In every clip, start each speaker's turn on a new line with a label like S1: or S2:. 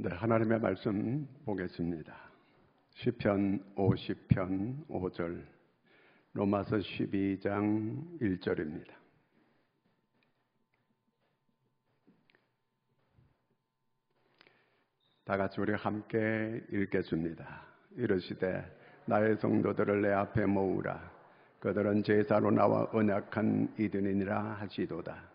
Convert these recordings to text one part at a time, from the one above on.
S1: 네, 하나님의 말씀 보겠습니다. 시편 50편 5절, 로마서 12장 1절입니다. 다 같이 우리 함께 읽겠습니다. 이르시되 나의 성도들을 내 앞에 모으라. 그들은 제사로 나와 언약한 이들이니라 하시도다.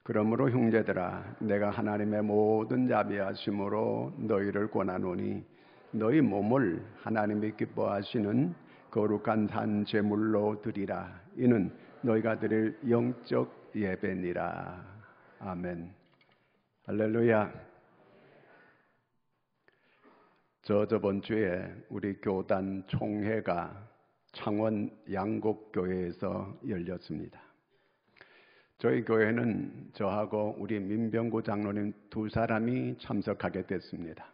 S1: 그러므로 형제들아, 내가 하나님의 모든 자비하심으로 너희를 권하노니 너희 몸을 하나님이 기뻐하시는 거룩한 산 제물로 드리라. 이는 너희가 드릴 영적 예배니라. 아멘. 할렐루야. 저번 주에 우리 교단 총회가 창원 양곡교회에서 열렸습니다. 저희 교회는 저하고 우리 민병구 장로님 두 사람이 참석하게 됐습니다.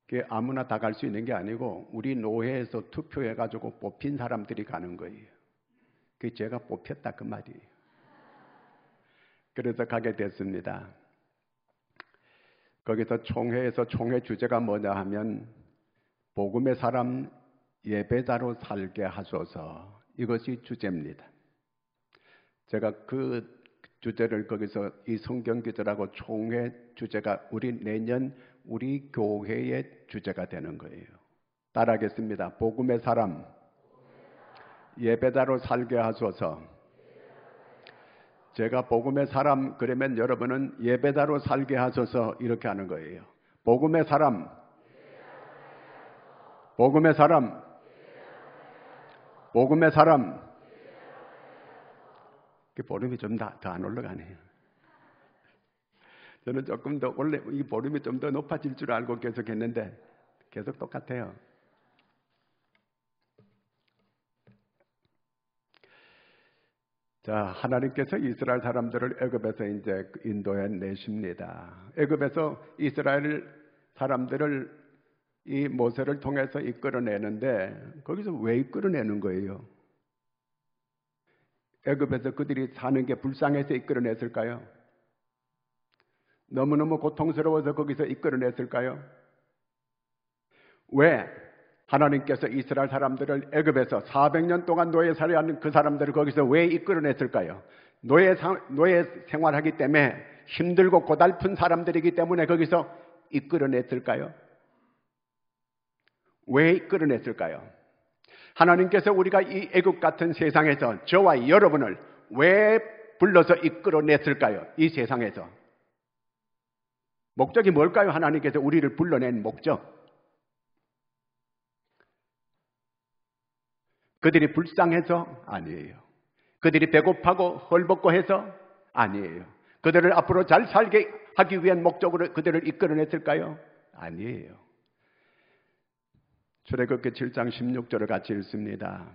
S1: 그게 아무나 다 갈 수 있는 게 아니고 우리 노회에서 투표해가지고 뽑힌 사람들이 가는 거예요. 그게 제가 뽑혔다 그 말이에요. 그래서 가게 됐습니다. 거기서 총회에서 총회 주제가 뭐냐 하면 복음의 사람 예배자로 살게 하소서, 이것이 주제입니다. 제가 그 주제를 거기서 이 성경 기절하고 총회 주제가 내년 우리 교회의 주제가 되는 거예요. 따라하겠습니다. 복음의 사람 예배자로 살게 하소서. 제가 복음의 사람 그러면 여러분은 예배자로 살게 하소서 이렇게 하는 거예요. 복음의 사람, 복음의 사람, 복음의 사람. 그 볼륨이 좀 더 안 올라가네요. 저는 조금 더 원래 이 볼륨이 좀 더 높아질 줄 알고 계속 했는데 계속 똑같아요. 자, 하나님께서 이스라엘 사람들을 애굽에서 이제 인도해 내십니다. 애굽에서 이스라엘 사람들을 이 모세를 통해서 이끌어내는데 거기서 왜 이끌어내는 거예요? 애굽에서 그들이 사는 게 불쌍해서 이끌어냈을까요? 너무너무 고통스러워서 거기서 이끌어냈을까요? 왜 하나님께서 이스라엘 사람들을 애굽에서 400년 동안 노예 살아야 그 사람들을 거기서 왜 이끌어냈을까요? 노예 생활하기 때문에 힘들고 고달픈 사람들이기 때문에 거기서 이끌어냈을까요? 왜 이끌어냈을까요? 하나님께서 우리가 이 애굽 같은 세상에서 저와 여러분을 왜 불러서 이끌어냈을까요? 이 세상에서 목적이 뭘까요? 하나님께서 우리를 불러낸 목적. 그들이 불쌍해서? 아니에요. 그들이 배고파고 헐벗고 해서? 아니에요. 그들을 앞으로 잘 살게 하기 위한 목적으로 그들을 이끌어냈을까요? 아니에요. 출애굽기 7장 16절을 같이 읽습니다.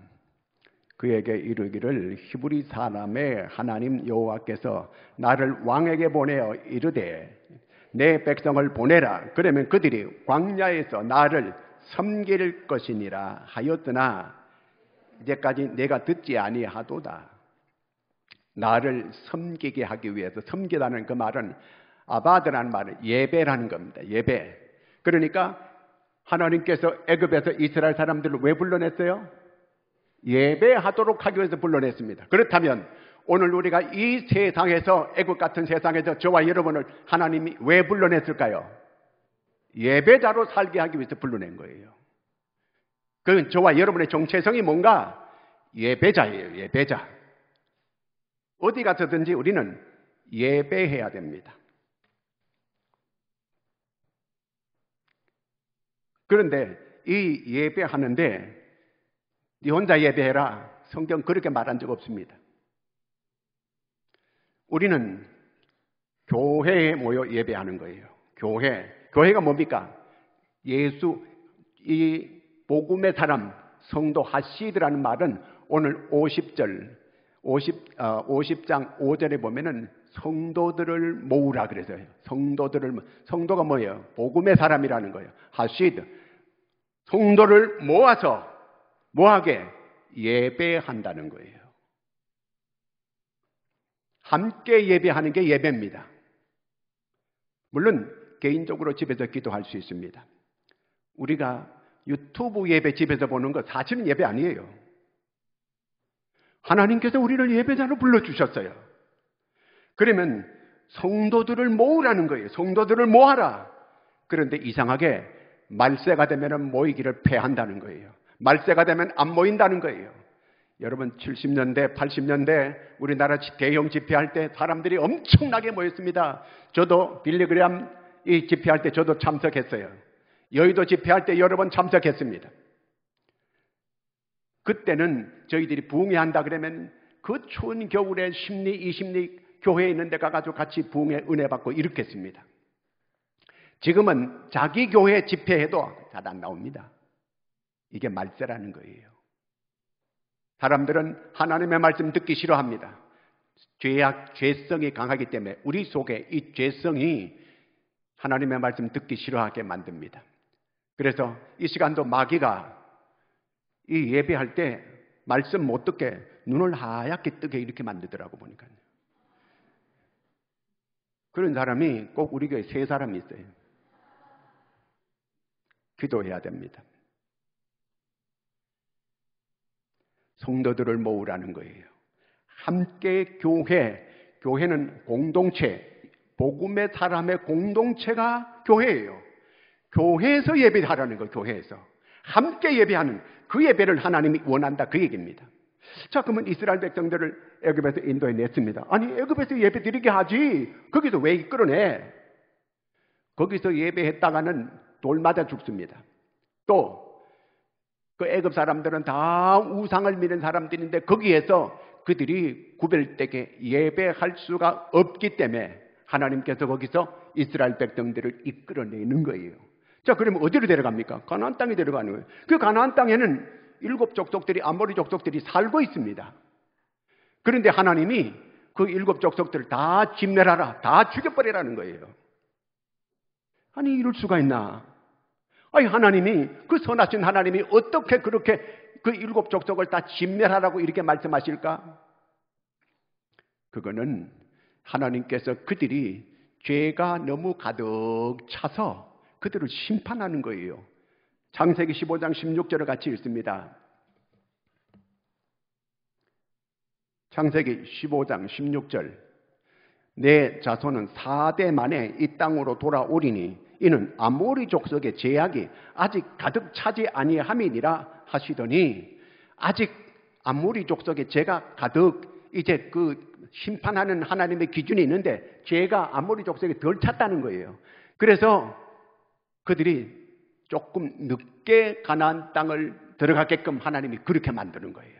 S1: 그에게 이르기를 히브리 사람의 하나님 여호와께서 나를 왕에게 보내어 이르되 내 백성을 보내라. 그러면 그들이 광야에서 나를 섬길 것이니라 하였으나 이제까지 내가 듣지 아니하도다. 나를 섬기게 하기 위해서, 섬기라는 그 말은 아바드라는 말은 예배라는 겁니다. 예배. 그러니까 하나님께서 애굽에서 이스라엘 사람들을 왜 불러냈어요? 예배하도록 하기 위해서 불러냈습니다. 그렇다면 오늘 우리가 이 세상에서, 애굽 같은 세상에서 저와 여러분을 하나님이 왜 불러냈을까요? 예배자로 살게 하기 위해서 불러낸 거예요. 그건 저와 여러분의 정체성이 뭔가? 예배자예요. 예배자. 어디 가서든지 우리는 예배해야 됩니다. 그런데 이 예배하는데 네 혼자 예배해라, 성경 그렇게 말한 적 없습니다. 우리는 교회에 모여 예배하는 거예요. 교회가 뭡니까? 이 복음의 사람, 성도 하시드라는 말은 오늘 50장 5절에 보면은 성도들을 모으라 그래서요. 성도가 뭐예요? 복음의 사람이라는 거예요. 하시드. 성도를 모아서 뭐하게? 예배한다는 거예요. 함께 예배하는 게 예배입니다. 물론 개인적으로 집에서 기도할 수 있습니다. 우리가 유튜브 예배 집에서 보는 거 사실은 예배 아니에요. 하나님께서 우리를 예배자로 불러주셨어요. 그러면 성도들을 모으라는 거예요. 성도들을 모아라. 그런데 이상하게 말세가 되면 모이기를 패한다는 거예요. 말세가 되면 안 모인다는 거예요. 여러분 70년대, 80년대 우리나라 대형 집회할 때 사람들이 엄청나게 모였습니다. 저도 빌리그램 이 집회할 때 저도 참석했어요. 여의도 집회할 때 여러 번 참석했습니다. 그때는 저희들이 부흥회한다 그러면 그 추운 겨울에 10리, 20리 교회에 있는 데 가가지고 같이 부흥회 은혜 받고 이렇게 했습니다. 지금은 자기 교회 집회해도 잘 안 나옵니다. 이게 말세라는 거예요. 사람들은 하나님의 말씀 듣기 싫어합니다. 죄성이 강하기 때문에 우리 속에 이 죄성이 하나님의 말씀 듣기 싫어하게 만듭니다. 그래서 이 시간도 마귀가 이 예배할 때 말씀 못 듣게 눈을 하얗게 뜨게 이렇게 만들더라고 보니까요. 그런 사람이 꼭 우리 교회에 3사람이 있어요. 기도해야 됩니다. 성도들을 모으라는 거예요. 함께 교회는 공동체, 복음의 사람의 공동체가 교회예요. 교회에서 예배하라는 거예요. 교회에서 함께 예배하는 그 예배를 하나님이 원한다 그 얘기입니다. 자, 그러면 이스라엘 백성들을 애굽에서 인도해 냈습니다. 아니 애굽에서 예배 드리게 하지 거기서 왜 이끌어내? 거기서 예배했다가는 돌 맞아 죽습니다. 또 그 애굽 사람들은 다 우상을 믿는 사람들인데 거기에서 그들이 구별되게 예배할 수가 없기 때문에 하나님께서 거기서 이스라엘 백성들을 이끌어내는 거예요. 자, 그러면 어디로 데려갑니까? 가나안 땅에 데려가는 거예요. 그 가나안 땅에는 7 족속들이 아모리 족속들이 살고 있습니다. 그런데 하나님이 그 7 족속들을 다 진멸하라, 다 죽여버리라는 거예요. 아니 이럴 수가 있나? 아니 하나님이 그 선하신 하나님이 어떻게 그렇게 그 7 족속을 다 진멸하라고 이렇게 말씀하실까? 그거는 하나님께서 그들이 죄가 너무 가득 차서 그들을 심판하는 거예요. 창세기 15장 16절을 같이 읽습니다. 창세기 15장 16절. 내 자손은 4대 만에 이 땅으로 돌아오리니 이는 아모리 족속의 죄악이 아직 가득 차지 아니함이니라 하시더니 아직 아모리 족속의 죄가 가득 이제 그 심판하는 하나님의 기준이 있는데 죄가 아모리 족속에 덜 찼다는 거예요. 그래서 그들이 조금 늦게 가나안 땅을 들어가게끔 하나님이 그렇게 만드는 거예요.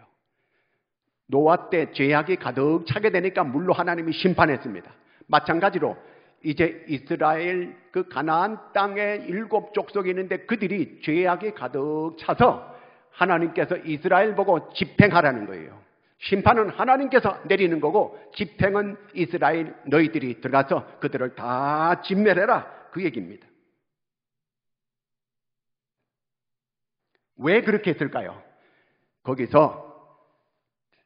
S1: 노아 때 죄악이 가득 차게 되니까 물로 하나님이 심판했습니다. 마찬가지로 이제 이스라엘 그 가나안 땅에 7 족속이 있는데 그들이 죄악이 가득 차서 하나님께서 이스라엘 보고 집행하라는 거예요. 심판은 하나님께서 내리는 거고 집행은 이스라엘 너희들이 들어가서 그들을 다 진멸해라 그 얘기입니다. 왜 그렇게 했을까요? 거기서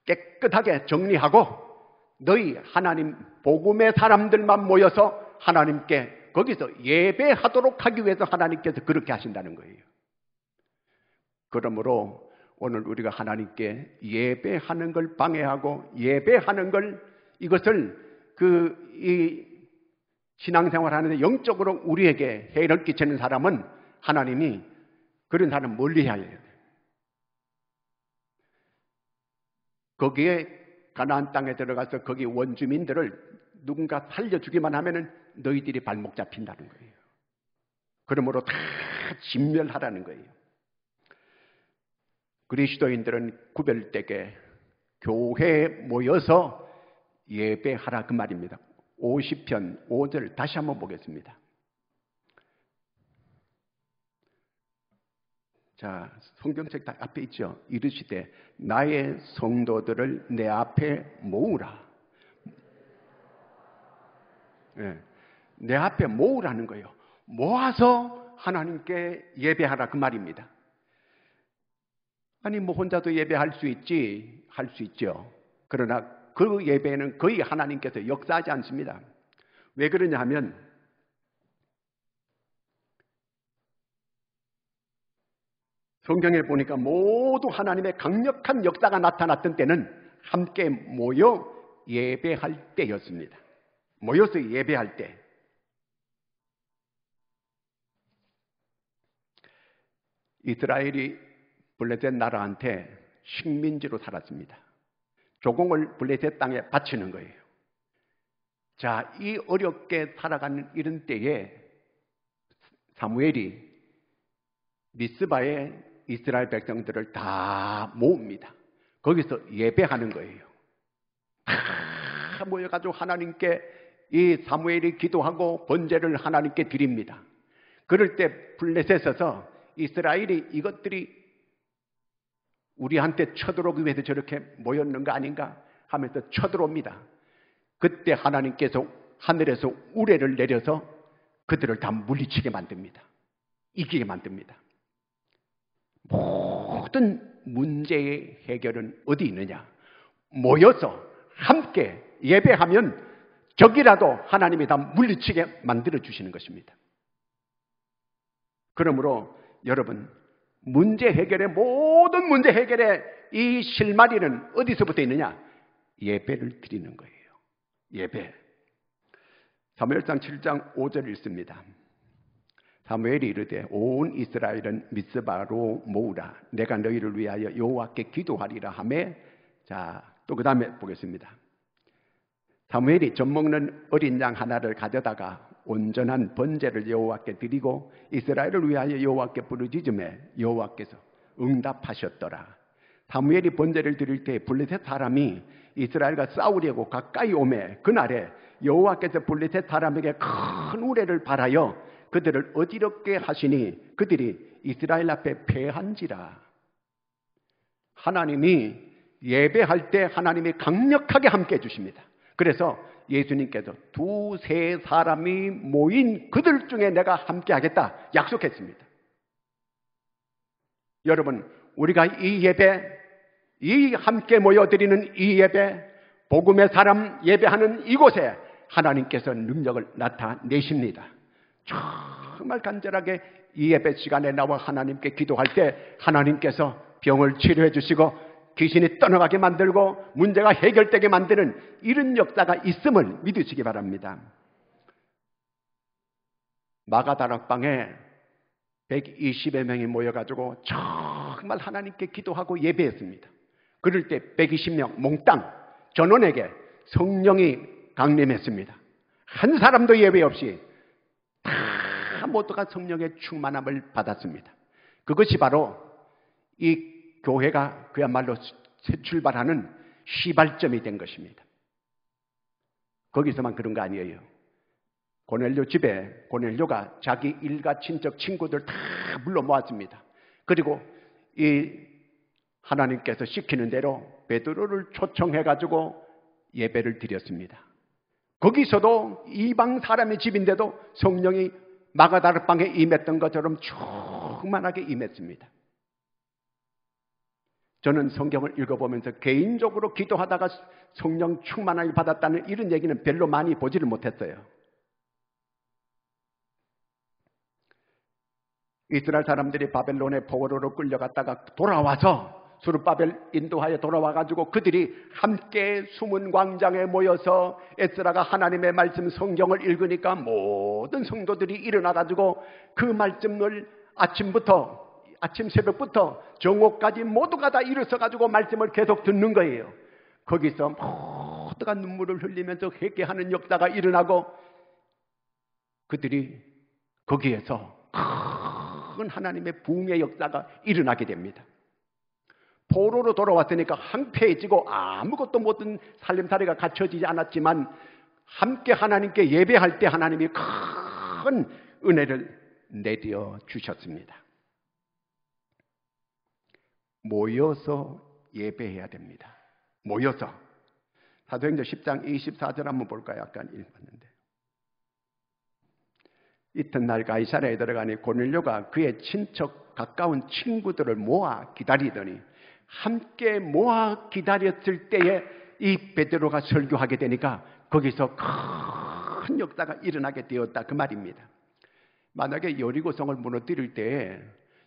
S1: 깨끗하게 정리하고 너희 하나님 복음의 사람들만 모여서 하나님께 거기서 예배하도록 하기 위해서 하나님께서 그렇게 하신다는 거예요. 그러므로 오늘 우리가 하나님께 예배하는 걸 방해하고 예배하는 걸 이것을 이 신앙생활 하는데 영적으로 우리에게 해를 끼치는 사람은 하나님이 그런 사람 멀리 해야 해요. 거기에 가나안 땅에 들어가서 거기 원주민들을 누군가 살려주기만 하면은 너희들이 발목 잡힌다는 거예요. 그러므로 다 진멸하라는 거예요. 그리스도인들은 구별되게 교회에 모여서 예배하라 그 말입니다. 50편 5절 다시 한번 보겠습니다. 자, 성경책 앞에 있죠. 이르시되 나의 성도들을 내 앞에 모으라. 네, 내 앞에 모으라는 거예요. 모아서 하나님께 예배하라 그 말입니다. 아니 뭐 혼자도 예배할 수 있지, 할 수 있죠. 그러나 그 예배는 거의 하나님께서 역사하지 않습니다. 왜 그러냐 하면 성경에 보니까 모두 하나님의 강력한 역사가 나타났던 때는 함께 모여 예배할 때였습니다. 모여서 예배할 때. 이스라엘이 블레셋 나라한테 식민지로 살았습니다. 조공을 블레셋 땅에 바치는 거예요. 자, 이 어렵게 살아가는 이런 때에 사무엘이 미스바에 이스라엘 백성들을 다 모읍니다. 거기서 예배하는 거예요. 다 모여가지고 하나님께 이 사무엘이 기도하고 번제를 하나님께 드립니다. 그럴 때 블레셋에서 이스라엘이 이것들이 우리한테 쳐들어오기 위해서 저렇게 모였는 거 아닌가 하면서 쳐들어옵니다. 그때 하나님께서 하늘에서 우레를 내려서 그들을 다 물리치게 만듭니다. 이기게 만듭니다. 모든 문제의 해결은 어디 있느냐? 모여서 함께 예배하면 적이라도 하나님이 다 물리치게 만들어 주시는 것입니다. 그러므로 여러분, 모든 문제 해결의 이 실마리는 어디서부터 있느냐? 예배를 드리는 거예요. 예배. 사무엘상 7장 5절 읽습니다. 사무엘이 이르되 온 이스라엘은 미스바로 모으라. 내가 너희를 위하여 여호와께 기도하리라 하매. 자, 또 그 다음에 보겠습니다. 사무엘이 젖 먹는 어린 양 하나를 가져다가 온전한 번제를 여호와께 드리고 이스라엘을 위하여 여호와께 부르짖음에 여호와께서 응답하셨더라. 사무엘이 번제를 드릴 때 블레셋 사람이 이스라엘과 싸우려고 가까이 오매 그날에 여호와께서 블레셋 사람에게 큰 우레를 발하여 그들을 어지럽게 하시니 그들이 이스라엘 앞에 패한지라. 하나님이 예배할 때 하나님이 강력하게 함께 해주십니다. 그래서 예수님께서 두세 사람이 모인 그들 중에 내가 함께 하겠다 약속했습니다. 여러분, 우리가 이 예배, 이 함께 모여드리는 이 예배, 복음의 사람 예배하는 이곳에 하나님께서 능력을 나타내십니다. 정말 간절하게 이 예배 시간에 나와 하나님께 기도할 때 하나님께서 병을 치료해 주시고 귀신이 떠나가게 만들고 문제가 해결되게 만드는 이런 역사가 있음을 믿으시기 바랍니다. 마가다락방에 120여 명이 모여가지고 정말 하나님께 기도하고 예배했습니다. 그럴 때 120명 몽땅 전원에게 성령이 강림했습니다. 한 사람도 예외 없이 다 모두가 성령의 충만함을 받았습니다. 그것이 바로 이 교회가 그야말로 새 출발하는 시발점이 된 것입니다. 거기서만 그런 거 아니에요. 고넬료 집에 고넬료가 자기 일가 친척 친구들 다 불러 모았습니다. 그리고 이 하나님께서 시키는 대로 베드로를 초청해가지고 예배를 드렸습니다. 거기서도 이방 사람의 집인데도 성령이 마가다락방에 임했던 것처럼 충만하게 임했습니다. 저는 성경을 읽어보면서 개인적으로 기도하다가 성령 충만함을 받았다는 이런 얘기는 별로 많이 보지를 못했어요. 이스라엘 사람들이 바벨론의 포로로 끌려갔다가 돌아와서 수르바벨 인도하여 돌아와가지고 그들이 함께 숨은 광장에 모여서 에스라가 하나님의 말씀 성경을 읽으니까 모든 성도들이 일어나가지고 그 말씀을 아침 새벽부터 정오까지 모두가 다 일어서가지고 말씀을 계속 듣는 거예요. 거기서 모두가 눈물을 흘리면서 회개하는 역사가 일어나고 그들이 거기에서 큰 하나님의 부흥의 역사가 일어나게 됩니다. 포로로 돌아왔으니까 황폐해지고 아무것도 모든 살림살이가 갖춰지지 않았지만 함께 하나님께 예배할 때 하나님이 큰 은혜를 내려 주셨습니다. 모여서 예배해야 됩니다. 모여서. 사도행전 10장 24절 한번 볼까요? 아까 읽었는데. 이튿날 가이사랴에 들어가니 고넬료가 그의 친척 가까운 친구들을 모아 기다리더니 함께 모아 기다렸을 때에 이 베드로가 설교하게 되니까 거기서 큰 역사가 일어나게 되었다 그 말입니다. 만약에 여리고성을 무너뜨릴 때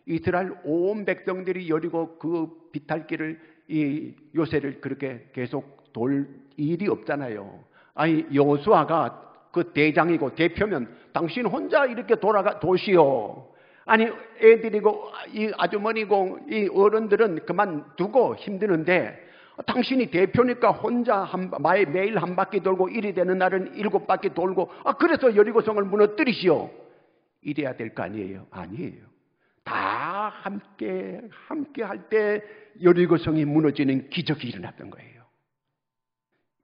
S1: 이스라엘 온 백성들이 여리고 그 비탈길을 이 요새를 그렇게 계속 돌 일이 없잖아요. 아니 여호수아가 그 대장이고 대표면 당신 혼자 이렇게 도시오. 아니 애들이고 이 아주머니고 이 어른들은 그만두고 힘드는데 당신이 대표니까 혼자 매일 한 바퀴 돌고 이리 되는 날은 7바퀴 돌고 그래서 여리고성을 무너뜨리시오. 이래야 될 거 아니에요? 아니에요. 다 함께 할 때 여리고성이 무너지는 기적이 일어났던 거예요.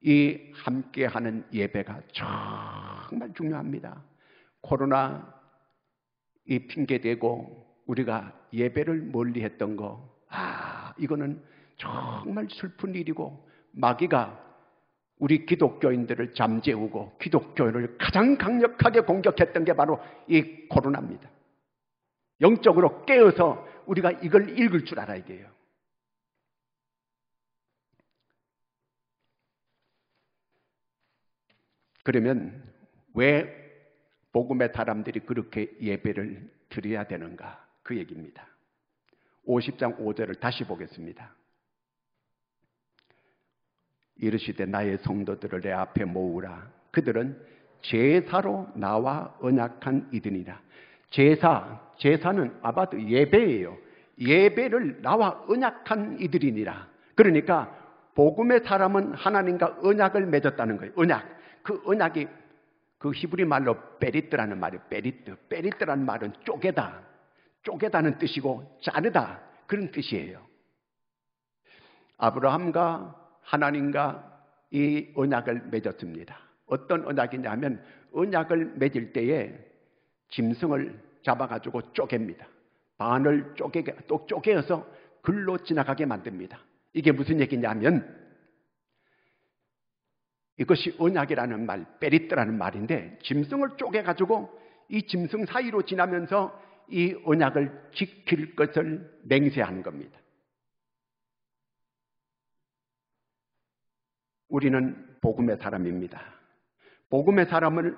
S1: 이 함께하는 예배가 정말 중요합니다. 코로나 이 핑계대고 우리가 예배를 멀리했던 거, 이거는 정말 슬픈 일이고 마귀가 우리 기독교인들을 잠재우고 기독교를 가장 강력하게 공격했던 게 바로 이 코로나입니다. 영적으로 깨어서 우리가 이걸 읽을 줄 알아야 돼요. 그러면 왜 복음의 사람들이 그렇게 예배를 드려야 되는가? 그 얘기입니다. 50장 5절을 다시 보겠습니다. 이르시되 나의 성도들을 내 앞에 모으라. 그들은 제사로 나와 언약한 이들이라. 제사는 아바드 예배예요. 예배를 나와 언약한 이들이니라. 그러니까 복음의 사람은 하나님과 언약을 맺었다는 거예요. 언약. 그 언약이 그 히브리 말로 베리트라는 말이에요. 베리트라는 말은 쪼개다는 뜻이고 자르다 그런 뜻이에요. 아브라함과 하나님과 이 언약을 맺었습니다. 어떤 언약이냐면 언약을 맺을 때에 짐승을 잡아가지고 쪼갭니다. 반을 쪼개어서 글로 지나가게 만듭니다. 이게 무슨 얘기냐면 이것이 언약이라는 말, 베리트라는 말인데 짐승을 쪼개가지고 이 짐승 사이로 지나면서 이 언약을 지킬 것을 맹세하는 겁니다. 우리는 복음의 사람입니다. 복음의 사람을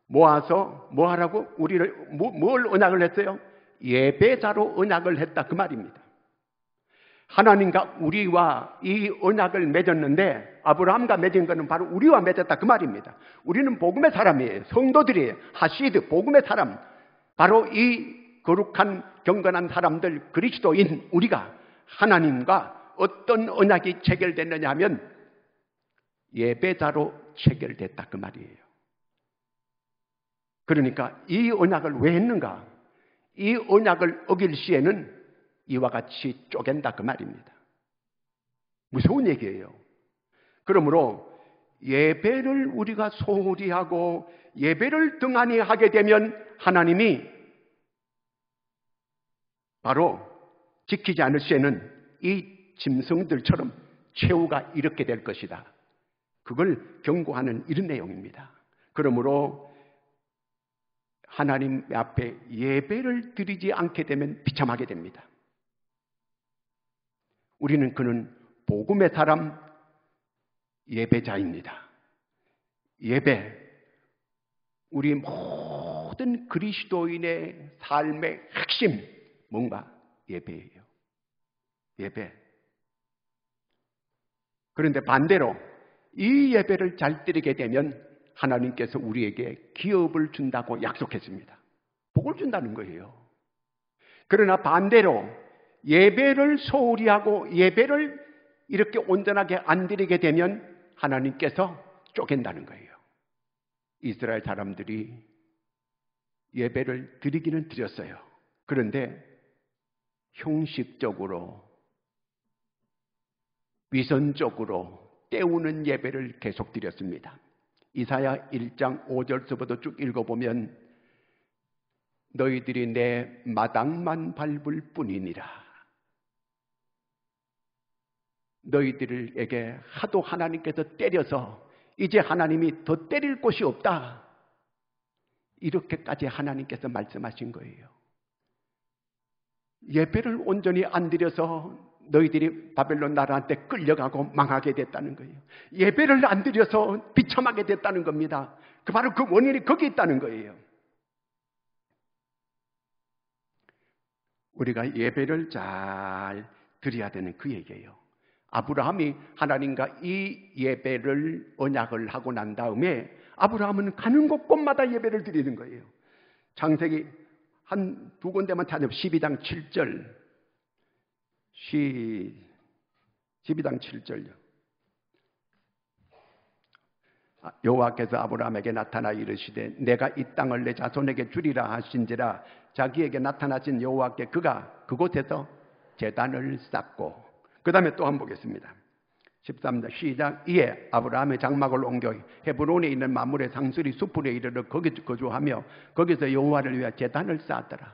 S1: 모아서 뭐 하라고? 우리를 뭘 언약을 했어요? 예배자로 언약을 했다 그 말입니다. 하나님과 우리와 이 언약을 맺었는데 아브라함과 맺은 것은 바로 우리와 맺었다 그 말입니다. 우리는 복음의 사람이에요. 성도들이에요. 하시드 복음의 사람. 바로 이 거룩한 경건한 사람들 그리스도인 우리가 하나님과 어떤 언약이 체결됐느냐 하면 예배자로 체결됐다 그 말이에요. 그러니까 이 언약을 왜 했는가? 이 언약을 어길 시에는 이와 같이 쪼갠다 그 말입니다. 무서운 얘기예요. 그러므로 예배를 우리가 소홀히 하고 예배를 등한히 하게 되면 하나님이 바로 지키지 않을 시에는 이 짐승들처럼 최후가 이렇게 될 것이다. 그걸 경고하는 이런 내용입니다. 그러므로 하나님 앞에 예배를 드리지 않게 되면 비참하게 됩니다. 우리는 그는 복음의 사람 예배자입니다. 예배, 우리 모든 그리스도인의 삶의 핵심 뭔가 예배예요. 예배. 그런데 반대로 이 예배를 잘 드리게 되면 하나님께서 우리에게 기업을 준다고 약속했습니다. 복을 준다는 거예요. 그러나 반대로 예배를 소홀히 하고 예배를 이렇게 온전하게 안 드리게 되면 하나님께서 쪼갠다는 거예요. 이스라엘 사람들이 예배를 드리기는 드렸어요. 그런데 형식적으로 위선적으로 때우는 예배를 계속 드렸습니다. 이사야 1장 5절서부터 쭉 읽어보면 너희들이 내 마당만 밟을 뿐이니라. 너희들에게 하도 하나님께서 때려서 이제 하나님이 더 때릴 곳이 없다. 이렇게까지 하나님께서 말씀하신 거예요. 예배를 온전히 안 드려서 너희들이 바벨론 나라한테 끌려가고 망하게 됐다는 거예요. 예배를 안 드려서 비참하게 됐다는 겁니다. 바로 그 원인이 거기 있다는 거예요. 우리가 예배를 잘 드려야 되는 그 얘기예요. 아브라함이 하나님과 이 예배를 언약을 하고 난 다음에 아브라함은 가는 곳곳마다 예배를 드리는 거예요. 창세기 한 두 군데만 찾으면 12장 7절 12장 7절요. 여호와께서 아브라함에게 나타나 이르시되 내가 이 땅을 내 자손에게 주리라 하신지라. 자기에게 나타나신 여호와께 그가 그곳에서 제단을 쌓고, 그 다음에 또 한번 보겠습니다. 13절 시작. 이에 아브라함의 장막을 옮겨 헤브론에 있는 마므레 상수리 수풀에 이르러 거기 거주하며 거기서 여호와를 위하여 제단을 쌓았더라.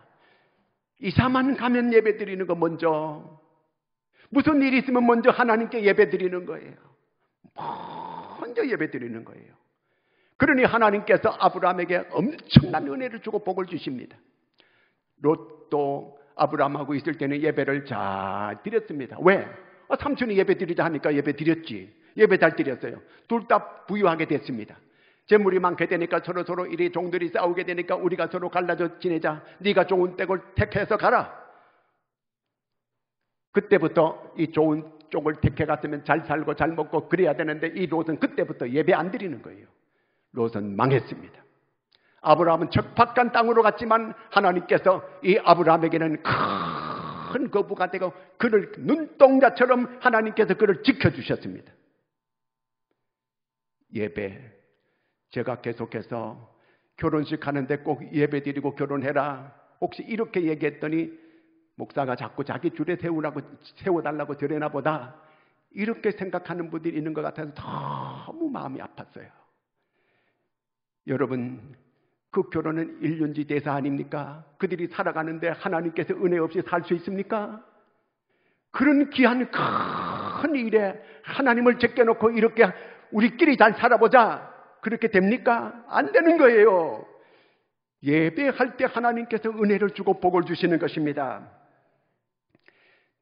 S1: 이사만 가면 예배 드리는 거 먼저, 무슨 일이 있으면 먼저 하나님께 예배 드리는 거예요. 먼저 예배 드리는 거예요. 그러니 하나님께서 아브라함에게 엄청난 은혜를 주고 복을 주십니다. 롯도 아브라함하고 있을 때는 예배를 잘 드렸습니다. 왜? 삼촌이 예배 드리자 하니까 예배 드렸지. 예배 잘 드렸어요. 둘 다 부유하게 됐습니다. 재물이 많게 되니까 서로 이리 종들이 싸우게 되니까 우리가 서로 갈라져 지내자. 네가 좋은 때를 택해서 가라. 그때부터 이 좋은 쪽을 택해 갔으면 잘 살고 잘 먹고 그래야 되는데 이 롯은 그때부터 예배 안 드리는 거예요. 롯은 망했습니다. 아브라함은 척박한 땅으로 갔지만 하나님께서 이 아브라함에게는 큰 거부가 되고 그를 눈동자처럼 하나님께서 그를 지켜주셨습니다. 예배, 제가 계속해서 결혼식 하는데 꼭 예배 드리고 결혼해라 혹시 이렇게 얘기했더니 목사가 자꾸 자기 줄에 세워달라고 드려나 보다 이렇게 생각하는 분들이 있는 것 같아서 너무 마음이 아팠어요. 여러분, 그 결혼은 일륜지 대사 아닙니까? 그들이 살아가는데 하나님께서 은혜 없이 살 수 있습니까? 그런 귀한 큰 일에 하나님을 제껴놓고 이렇게 우리끼리 잘 살아보자 그렇게 됩니까? 안 되는 거예요. 예배할 때 하나님께서 은혜를 주고 복을 주시는 것입니다.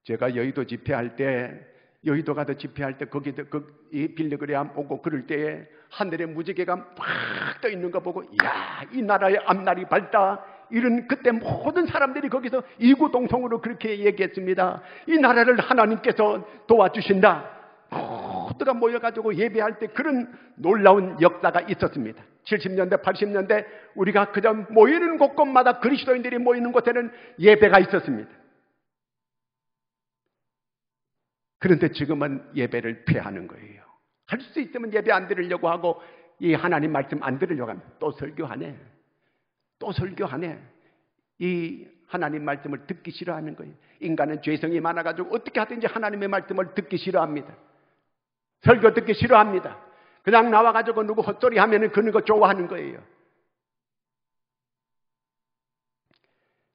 S1: 제가 여의도 집회할 때, 여의도 가서 집회할 때 거기도 이 빌리그레암 오고 그럴 때에 하늘에 무지개가 막 떠 있는 거 보고 이야, 이 나라의 앞날이 밝다. 이런 그때 모든 사람들이 거기서 이구동성으로 그렇게 얘기했습니다. 이 나라를 하나님께서 도와주신다. 모두가 모여가지고 예배할 때 그런 놀라운 역사가 있었습니다. 70년대, 80년대 우리가 그저 모이는 곳곳마다 그리스도인들이 모이는 곳에는 예배가 있었습니다. 그런데 지금은 예배를 피하는 거예요. 할 수 있으면 예배 안 드리려고 하고 이 하나님 말씀 안 들으려고 하면 또 설교하네. 또 설교하네. 이 하나님 말씀을 듣기 싫어하는 거예요. 인간은 죄성이 많아가지고 어떻게 하든지 하나님의 말씀을 듣기 싫어합니다. 설교 듣기 싫어합니다. 그냥 나와가지고 누구 헛소리 하면은 그런 거 좋아하는 거예요.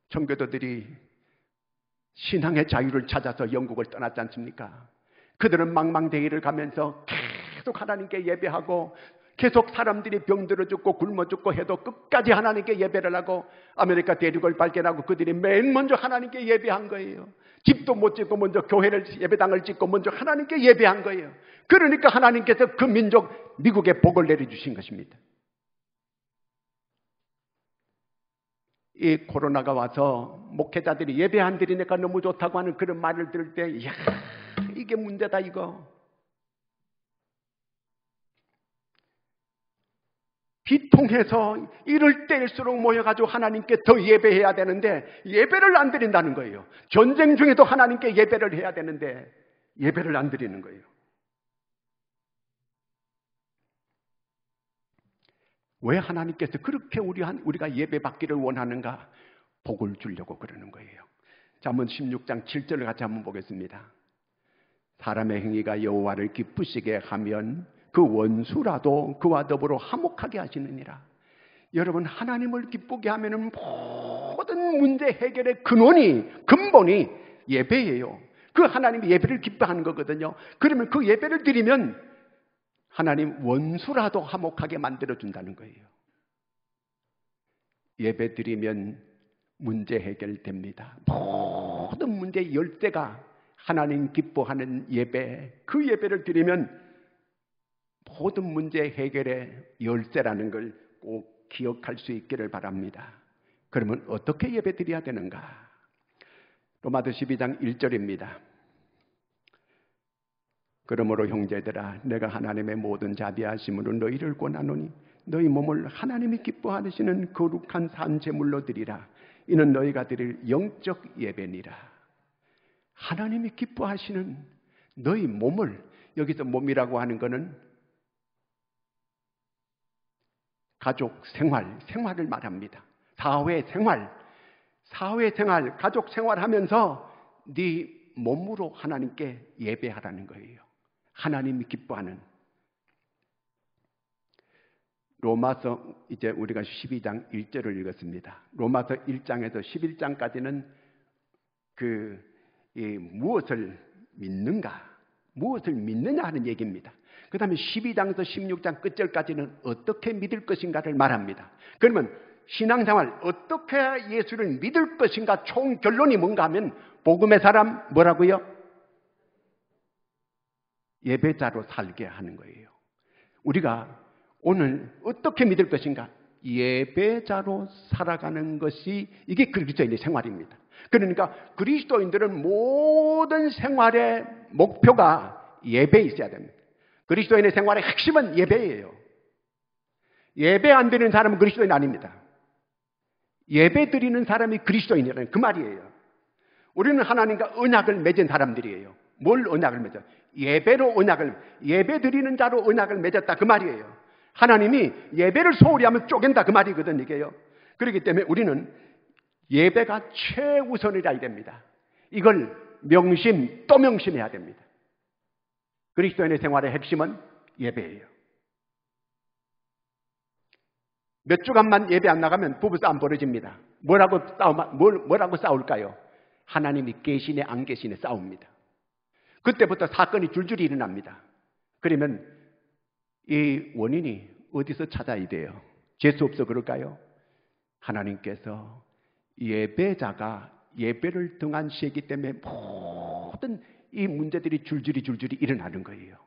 S1: 청교도들이 신앙의 자유를 찾아서 영국을 떠났지 않습니까? 그들은 망망대해를 가면서 계속 하나님께 예배하고 계속 사람들이 병들어 죽고 굶어 죽고 해도 끝까지 하나님께 예배를 하고 아메리카 대륙을 발견하고 그들이 맨 먼저 하나님께 예배한 거예요. 집도 못 짓고 먼저 교회를 예배당을 짓고 먼저 하나님께 예배한 거예요. 그러니까 하나님께서 그 민족 미국에 복을 내려주신 것입니다. 이 코로나가 와서 목회자들이 예배 안 드리니까 너무 좋다고 하는 그런 말을 들을 때 이야, 이게 문제다 이거. 비통해서 이럴 때일수록 모여가지고 하나님께 더 예배해야 되는데 예배를 안 드린다는 거예요. 전쟁 중에도 하나님께 예배를 해야 되는데 예배를 안 드리는 거예요. 왜 하나님께서 그렇게 우리가 예배 받기를 원하는가? 복을 주려고 그러는 거예요. 잠언 16장 7절을 같이 한번 보겠습니다. 사람의 행위가 여호와를 기쁘시게 하면 그 원수라도 그와 더불어 화목하게 하시느니라. 여러분, 하나님을 기쁘게 하면은 모든 문제 해결의 근본이 예배예요. 그 하나님이 예배를 기뻐하는 거거든요. 그러면 그 예배를 드리면 하나님 원수라도 화목하게 만들어준다는 거예요. 예배 드리면 문제 해결됩니다. 모든 문제 열쇠가 하나님 기뻐하는 예배, 그 예배를 드리면 모든 문제 해결의 열쇠라는 걸 꼭 기억할 수 있기를 바랍니다. 그러면 어떻게 예배 드려야 되는가? 로마서 12장 1절입니다. 그러므로 형제들아 내가 하나님의 모든 자비하심으로 너희를 권하노니 너희 몸을 하나님이 기뻐하시는 거룩한 산 제물로 드리라. 이는 너희가 드릴 영적 예배니라. 하나님이 기뻐하시는 너희 몸을, 여기서 몸이라고 하는 것은 가족 생활을 말합니다. 사회생활, 가족 생활하면서 네 몸으로 하나님께 예배하라는 거예요. 하나님이 기뻐하는. 로마서 이제 우리가 12장 1절을 읽었습니다. 로마서 1장에서 11장까지는 무엇을 믿는가, 무엇을 믿느냐 하는 얘기입니다. 그 다음에 12장에서 16장 끝절까지는 어떻게 믿을 것인가를 말합니다. 그러면 신앙생활 어떻게 예수를 믿을 것인가 총 결론이 뭔가 하면 복음의 사람 뭐라고요? 예배자로 살게 하는 거예요. 우리가 오늘 어떻게 믿을 것인가? 예배자로 살아가는 것이 이게 그리스도인의 생활입니다. 그러니까 그리스도인들은 모든 생활의 목표가 예배에 있어야 됩니다. 그리스도인의 생활의 핵심은 예배예요. 예배 안 드리는 사람은 그리스도인 아닙니다. 예배 드리는 사람이 그리스도인이라는 그 말이에요. 우리는 하나님과 언약을 맺은 사람들이에요. 뭘 언약을 맺어? 예배로 예배 드리는 자로 언약을 맺었다 그 말이에요. 하나님이 예배를 소홀히 하면 쪼갠다 그 말이거든 이게요. 그렇기 때문에 우리는 예배가 최우선이라 됩니다. 이걸 또 명심해야 됩니다. 그리스도인의 생활의 핵심은 예배예요. 몇 주간만 예배 안 나가면 부부싸움 벌어집니다. 뭐라고 싸울까요? 하나님이 계시네 안 계시네 싸웁니다. 그때부터 사건이 줄줄이 일어납니다. 그러면 이 원인이 어디서 찾아야 돼요? 재수 없어 그럴까요? 하나님께서 예배자가 예배를 등한시했기 때문에 모든 이 문제들이 줄줄이 일어나는 거예요.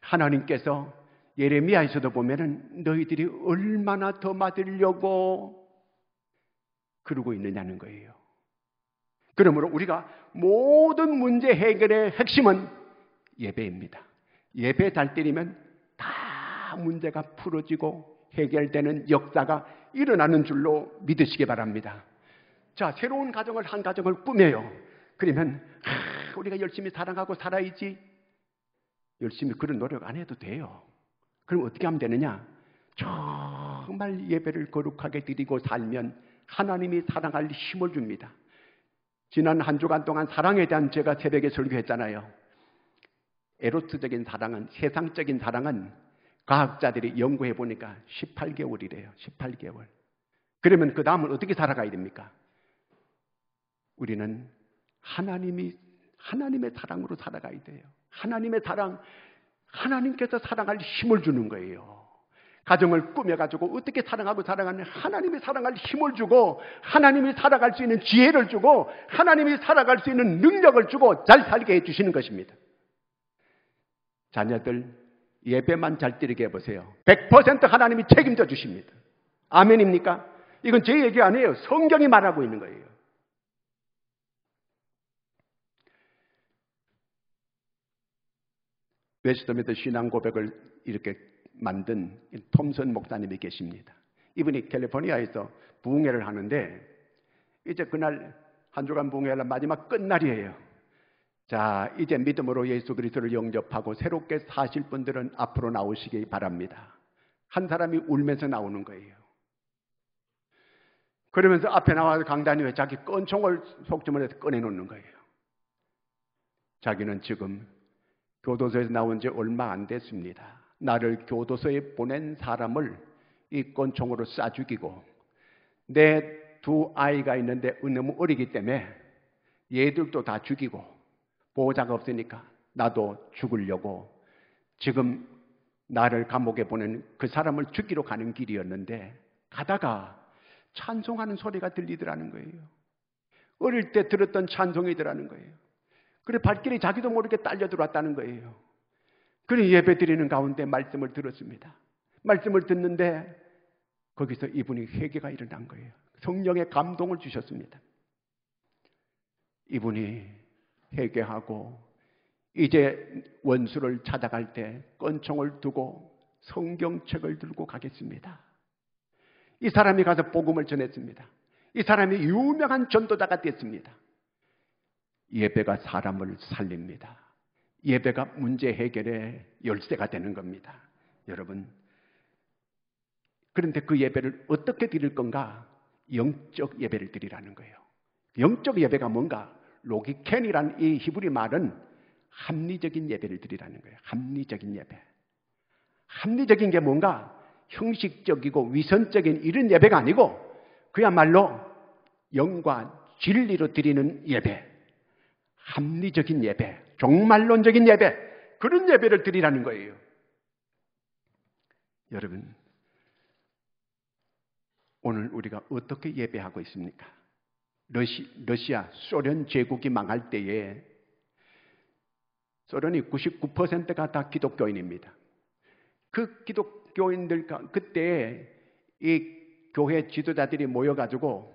S1: 하나님께서 예레미야에서도 보면은 너희들이 얼마나 더 받으려고 그러고 있느냐는 거예요. 그러므로 우리가 모든 문제 해결의 핵심은 예배입니다. 예배 잘 드리면 다 문제가 풀어지고 해결되는 역사가 일어나는 줄로 믿으시기 바랍니다. 자, 새로운 가정을 한 가정을 꾸며요. 그러면 우리가 열심히 사랑하고 살아야지. 열심히 그런 노력 안 해도 돼요. 그럼 어떻게 하면 되느냐? 정말 예배를 거룩하게 드리고 살면 하나님이 사랑할 힘을 줍니다. 지난 한 주간 동안 사랑에 대한 제가 새벽에 설교했잖아요. 에로스적인 사랑은, 세상적인 사랑은 과학자들이 연구해 보니까 18개월이래요. 18개월. 그러면 그 다음은 어떻게 살아가야 됩니까? 우리는 하나님의 사랑으로 살아가야 돼요. 하나님의 사랑, 하나님께서 사랑할 힘을 주는 거예요. 가정을 꾸며가지고 어떻게 사랑하고 살아가는 하나님이 사랑할 힘을 주고 하나님이 살아갈 수 있는 지혜를 주고 하나님이 살아갈 수 있는 능력을 주고 잘 살게 해주시는 것입니다. 자녀들 예배만 잘 드리게 해보세요. 100% 하나님이 책임져 주십니다. 아멘입니까? 이건 제 얘기 아니에요. 성경이 말하고 있는 거예요. 웨스트미드 신앙 고백을 이렇게 만든 톰슨 목사님이 계십니다. 이분이 캘리포니아에서 부흥회를 하는데 이제 그날 한 주간 부흥회를 마지막 끝날이에요. 자, 이제 믿음으로 예수 그리스도를 영접하고 새롭게 사실 분들은 앞으로 나오시기 바랍니다. 한 사람이 울면서 나오는 거예요. 그러면서 앞에 나와서 강단 위에 자기 끈총을 속주머니에서 꺼내놓는 거예요. 자기는 지금 교도소에서 나온 지 얼마 안 됐습니다. 나를 교도소에 보낸 사람을 이 권총으로 쏴 죽이고 내 두 아이가 있는데 너무 어리기 때문에 얘들도 다 죽이고 보호자가 없으니까 나도 죽으려고 지금 나를 감옥에 보낸 그 사람을 죽이러 가는 길이었는데 가다가 찬송하는 소리가 들리더라는 거예요. 어릴 때 들었던 찬송이더라는 거예요. 그래 발길이 자기도 모르게 딸려 들어왔다는 거예요. 그래 예배 드리는 가운데 말씀을 들었습니다. 말씀을 듣는데 거기서 이분이 회개가 일어난 거예요. 성령의 감동을 주셨습니다. 이분이 회개하고 이제 원수를 찾아갈 때 권총을 두고 성경책을 들고 가겠습니다. 이 사람이 가서 복음을 전했습니다. 이 사람이 유명한 전도자가 됐습니다. 예배가 사람을 살립니다. 예배가 문제 해결의 열쇠가 되는 겁니다. 여러분, 그런데 그 예배를 어떻게 드릴 건가? 영적 예배를 드리라는 거예요. 영적 예배가 뭔가? 로기켄이라는 이 히브리 말은 합리적인 예배를 드리라는 거예요. 합리적인 예배. 합리적인 게 뭔가? 형식적이고 위선적인 이런 예배가 아니고 그야말로 영과 진리로 드리는 예배. 합리적인 예배, 종말론적인 예배, 그런 예배를 드리라는 거예요. 여러분, 오늘 우리가 어떻게 예배하고 있습니까? 러시아, 소련 제국이 망할 때에 소련이 99%가 다 기독교인입니다. 그 기독교인들 그때 이 교회 지도자들이 모여가지고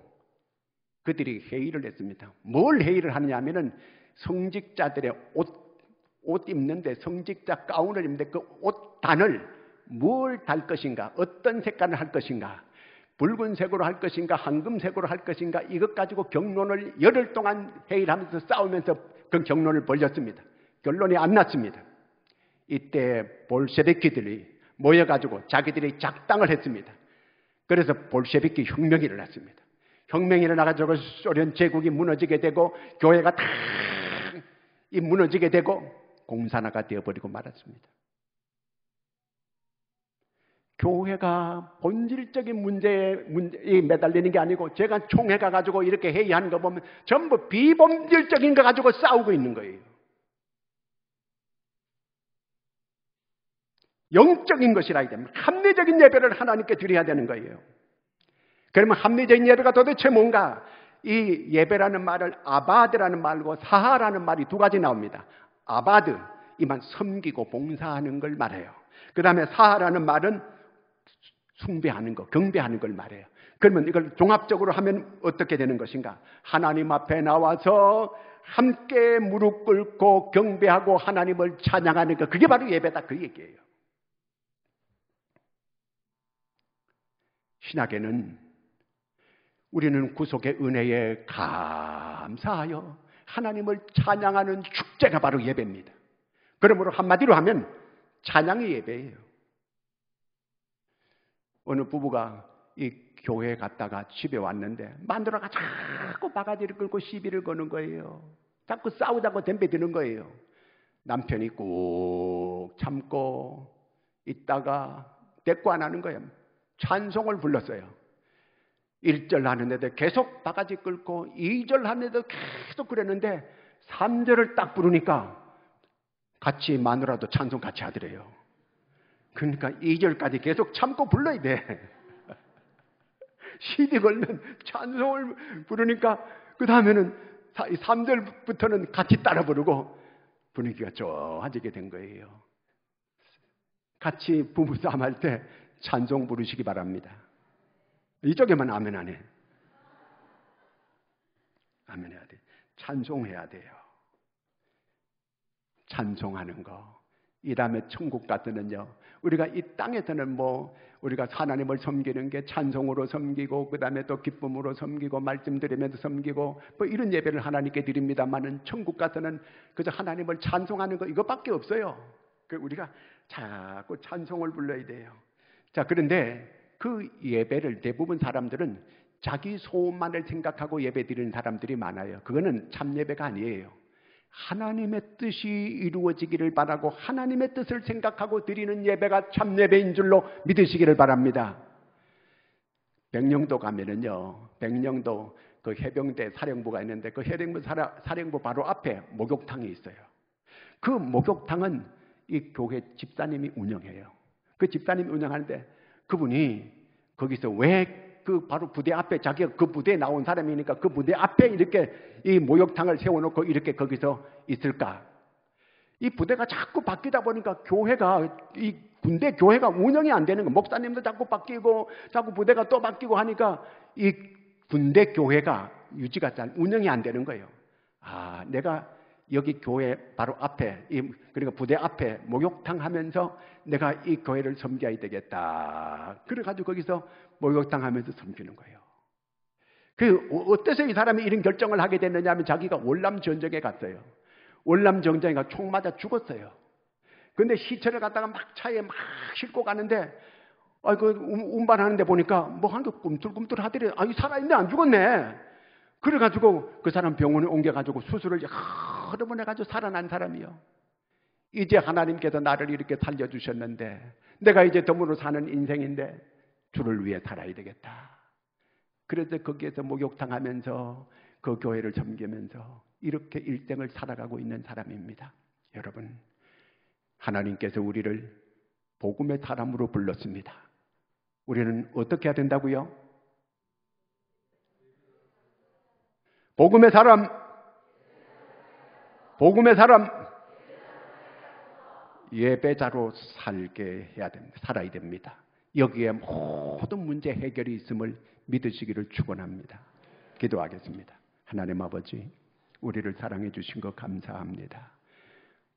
S1: 그들이 회의를 했습니다. 뭘 회의를 하느냐 하면은 성직자들의 옷 입는데 성직자 가운을 입는데 그 옷 단을 뭘 달 것인가, 어떤 색깔을 할 것인가, 붉은색으로 할 것인가, 황금색으로 할 것인가, 이것 가지고 경론을 열흘 동안 회의를 하면서 싸우면서 그 경론을 벌였습니다. 결론이 안 났습니다. 이때 볼셰비키들이 모여가지고 자기들이 작당을 했습니다. 그래서 볼셰비키 혁명이 일어났습니다. 혁명이 일어나가지고 소련 제국이 무너지게 되고 교회가 다 무너지게 되고 공산화가 되어버리고 말았습니다. 교회가 본질적인 문제에 매달리는 게 아니고 제가 총회 가가지고 이렇게 회의하는 거 보면 전부 비본질적인 거 가지고 싸우고 있는 거예요. 영적인 것이라 됩니다. 합리적인 예배를 하나님께 드려야 되는 거예요. 그러면 합리적인 예배가 도대체 뭔가? 이 예배라는 말을 아바드라는 말과 사하라는 말이 두 가지 나옵니다. 아바드, 이만 섬기고 봉사하는 걸 말해요. 그 다음에 사하라는 말은 숭배하는 거, 경배하는 걸 말해요. 그러면 이걸 종합적으로 하면 어떻게 되는 것인가? 하나님 앞에 나와서 함께 무릎 꿇고 경배하고 하나님을 찬양하는 것, 그게 바로 예배다, 그 얘기예요. 신약에는 우리는 구속의 은혜에 감사하여 하나님을 찬양하는 축제가 바로 예배입니다. 그러므로 한마디로 하면 찬양의 예배예요. 어느 부부가 이 교회에 갔다가 집에 왔는데 마누라가 자꾸 바가지를 끌고 시비를 거는 거예요. 자꾸 싸우자고 덤벼드는 거예요. 남편이 꾹 참고 있다가 대꾸 안 하는 거예요. 찬송을 불렀어요. 1절 하는데도 계속 바가지 끌고 2절 하는데도 계속 그랬는데 3절을 딱 부르니까 같이 마누라도 찬송 같이 하더래요. 그러니까 2절까지 계속 참고 불러야 돼. 시비 걸면 찬송을 부르니까 그 다음에는 3절부터는 같이 따라 부르고 분위기가 좋아지게 된 거예요. 같이 부부싸움 할 때 찬송 부르시기 바랍니다. 이쪽에만 아멘 안 해. 아멘 해야 돼. 찬송해야 돼요. 찬송하는 거. 이 다음에 천국 가서는요, 우리가 이 땅에서는 우리가 하나님을 섬기는 게 찬송으로 섬기고, 그 다음에 또 기쁨으로 섬기고, 말씀 드리면서 섬기고, 이런 예배를 하나님께 드립니다만은 천국 가서는 그저 하나님을 찬송하는 거, 이것밖에 없어요. 우리가 자꾸 찬송을 불러야 돼요. 자, 그런데 그 예배를 대부분 사람들은 자기 소원만을 생각하고 예배 드리는 사람들이 많아요. 그거는 참 예배가 아니에요. 하나님의 뜻이 이루어지기를 바라고 하나님의 뜻을 생각하고 드리는 예배가 참 예배인 줄로 믿으시기를 바랍니다. 백령도 가면은요, 백령도 그 해병대 사령부가 있는데 그 해병부 사령부 바로 앞에 목욕탕이 있어요. 그 목욕탕은 이 교회 집사님이 운영해요. 그 집사님이 운영하는데 그분이 거기서 왜 그 바로 부대 앞에 자기가 그 부대에 나온 사람이니까 그 부대 앞에 이렇게 이 목욕탕을 세워놓고 이렇게 거기서 있을까? 이 부대가 자꾸 바뀌다 보니까 교회가 이 군대 교회가 운영이 안 되는 거. 목사님도 자꾸 바뀌고 자꾸 부대가 또 바뀌고 하니까 이 군대 교회가 유지가 잘 운영이 안 되는 거예요. 아, 내가 여기 교회 바로 앞에, 그러니까 부대 앞에 목욕탕 하면서 내가 이 교회를 섬겨야 되겠다. 그래가지고 거기서 목욕탕 하면서 섬기는 거예요. 어때서 이 사람이 이런 결정을 하게 됐느냐 하면 자기가 월남 전쟁에 갔어요. 월남 전쟁에 가 총 맞아 죽었어요. 근데 시체를 갖다가 막 차에 막 싣고 가는데, 운반하는데 보니까 뭐 한 게 꿈틀꿈틀 하더래. 이 살아있네, 안 죽었네. 그래가지고 그 사람 병원에 옮겨가지고 수술을 여러 번 해가지고 살아난 사람이요. 이제 하나님께서 나를 이렇게 살려주셨는데 내가 이제 덤으로 사는 인생인데 주를 위해 살아야 되겠다. 그래서 거기에서 목욕탕 하면서 그 교회를 섬기면서 이렇게 일생을 살아가고 있는 사람입니다. 여러분, 하나님께서 우리를 복음의 사람으로 불렀습니다. 우리는 어떻게 해야 된다고요? 복음의 사람, 복음의 사람, 예배자로 살아야 됩니다. 여기에 모든 문제 해결이 있음을 믿으시기를 축원합니다. 기도하겠습니다. 하나님 아버지, 우리를 사랑해 주신 것 감사합니다.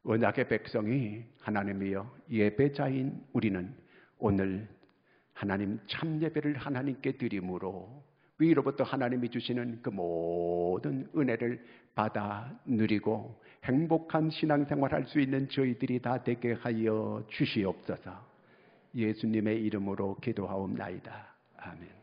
S1: 언약의 백성이 하나님이여 예배자인 우리는 오늘 하나님 참 예배를 하나님께 드림으로 위로부터 하나님이 주시는 그 모든 은혜를 받아 누리고 행복한 신앙생활 할 수 있는 저희들이 다 되게 하여 주시옵소서. 예수님의 이름으로 기도하옵나이다. 아멘.